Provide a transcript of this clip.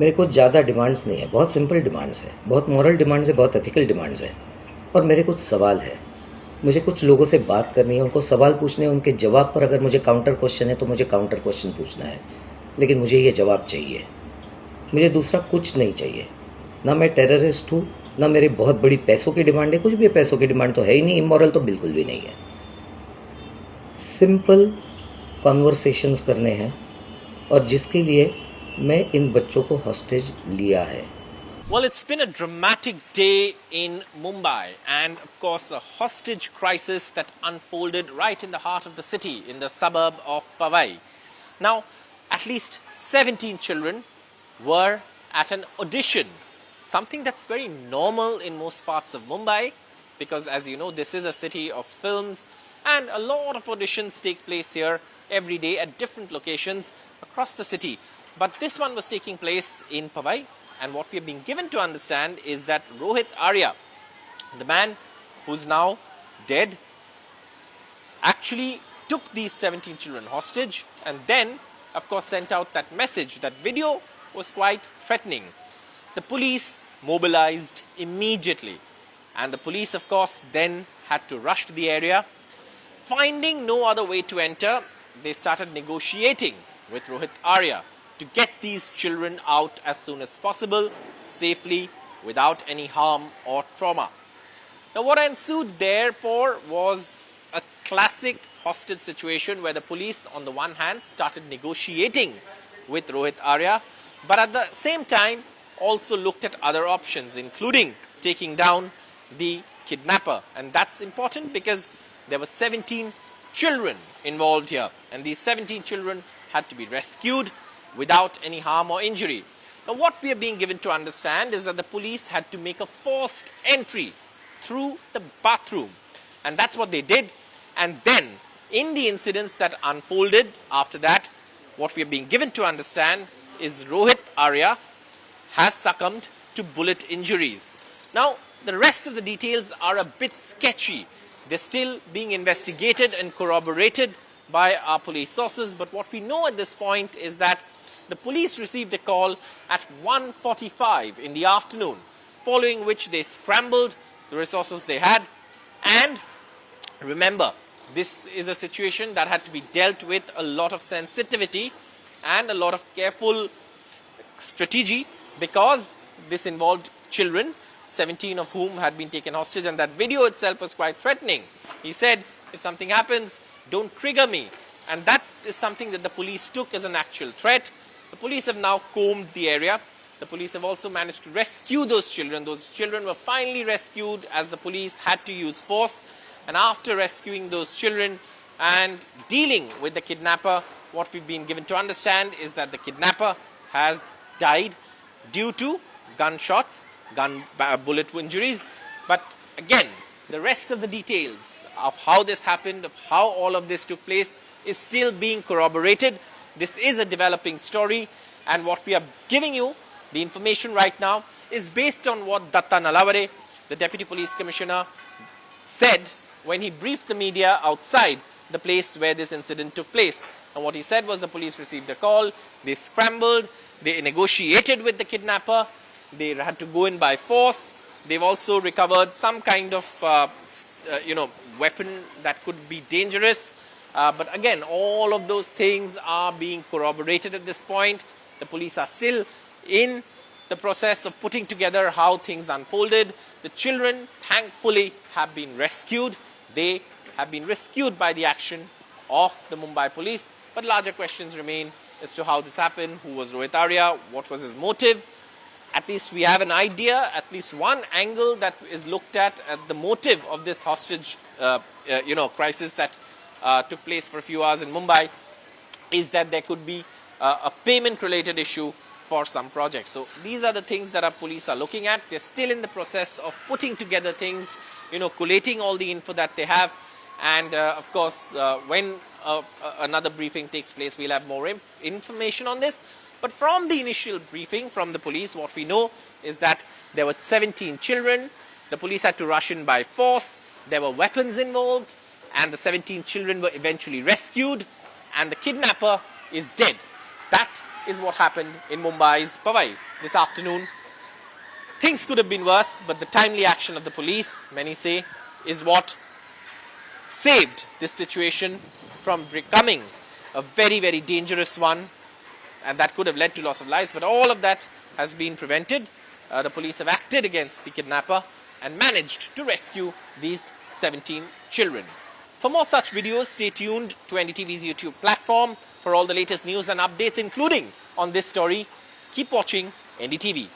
मेरे को ज़्यादा डिमांड्स नहीं है, बहुत सिंपल डिमांड्स है, बहुत मॉरल डिमांड्स है, बहुत एथिकल डिमांड्स है। और मेरे कुछ सवाल है, मुझे कुछ लोगों से बात करनी है, उनको सवाल पूछने हैं, उनके जवाब पर अगर मुझे काउंटर क्वेश्चन है तो मुझे काउंटर क्वेश्चन पूछना है, लेकिन मुझे ये जवाब चाहिए। मुझे दूसरा कुछ नहीं चाहिए। ना मैं टेररिस्ट हूँ, ना मेरी बहुत बड़ी पैसों की डिमांड है, कुछ भी पैसों की डिमांड तो है ही नहीं, इमोरल तो बिल्कुल भी नहीं है। सिंपल कॉन्वर्सेशंस करने हैं और जिसके लिए मैं इन बच्चों को हॉस्टेज लिया है। Well, it's been a dramatic day in Mumbai and, of course, a hostage crisis that unfolded right in the heart of the city, in the suburb of Powai. Now, at least 17 children were at an audition, something that's very normal in most parts of Mumbai because, as you know, this is a city of films and a lot of auditions take place here every day at different locations across the city. But this one was taking place in Powai. And what we have been given to understand is that Rohit Arya, the man who's now dead, actually took these 17 children hostage and then, of course, sent out that message. That video was quite threatening. The police mobilized immediately. And the police, of course, then had to rush to the area. Finding no other way to enter, they started negotiating with Rohit Arya to get these children out as soon as possible, safely, without any harm or trauma. Now, what ensued therefore was a classic hostage situation where the police, on the one hand, started negotiating with Rohit Arya, but at the same time also looked at other options, including taking down the kidnapper. And that's important because there were 17 children involved here, and these 17 children had to be rescued without any harm or injury. Now, what we are being given to understand is that the police had to make a forced entry through the bathroom, and that's what they did. And then, in the incidents that unfolded after that, what we are being given to understand is Rohit Arya has succumbed to bullet injuries. Now, the rest of the details are a bit sketchy. They're still being investigated and corroborated by our police sources, but what we know at this point is that the police received a call at 1:45 in the afternoon, following which they scrambled the resources they had. And remember, this is a situation that had to be dealt with a lot of sensitivity and a lot of careful strategy because this involved children, 17 of whom had been taken hostage, and that video itself was quite threatening. He said, if something happens, don't trigger me. And that is something that the police took as an actual threat. The police have now combed the area. The police have also managed to rescue those children. Those children were finally rescued as the police had to use force. And after rescuing those children and dealing with the kidnapper, what we've been given to understand is that the kidnapper has died due to gunshots, bullet injuries. But again, the rest of the details of how this happened, of how all of this took place, is still being corroborated. This is a developing story, and what we are giving you, the information right now, is based on what Datta Nalavare, the Deputy Police Commissioner, said when he briefed the media outside the place where this incident took place. And what he said was the police received a call, they scrambled, they negotiated with the kidnapper, they had to go in by force. They've also recovered some kind of, weapon that could be dangerous. But again, all of those things are being corroborated at this point. The police are still in the process of putting together how things unfolded. The children, thankfully, have been rescued. They have been rescued by the action of the Mumbai police. But larger questions remain as to how this happened, who was Rohit Arya, what was his motive. At least we have an idea, at least one angle that is looked at the motive of this hostage, crisis that took place for a few hours in Mumbai, is that there could be a payment-related issue for some projects. So these are the things that our police are looking at. They're still in the process of putting together things, collating all the info that they have. And of course, when another briefing takes place, we'll have more information on this. But from the initial briefing from the police, what we know is that there were 17 children. The police had to rush in by force. There were weapons involved, and the 17 children were eventually rescued, and the kidnapper is dead. That is what happened in Mumbai's Powai this afternoon. Things could have been worse, but the timely action of the police, many say, is what saved this situation from becoming a very, very dangerous one, and that could have led to loss of lives. But all of that has been prevented. The police have acted against the kidnapper and managed to rescue these 17 children. For more such videos, stay tuned to NDTV's YouTube platform for all the latest news and updates, including on this story. Keep watching NDTV.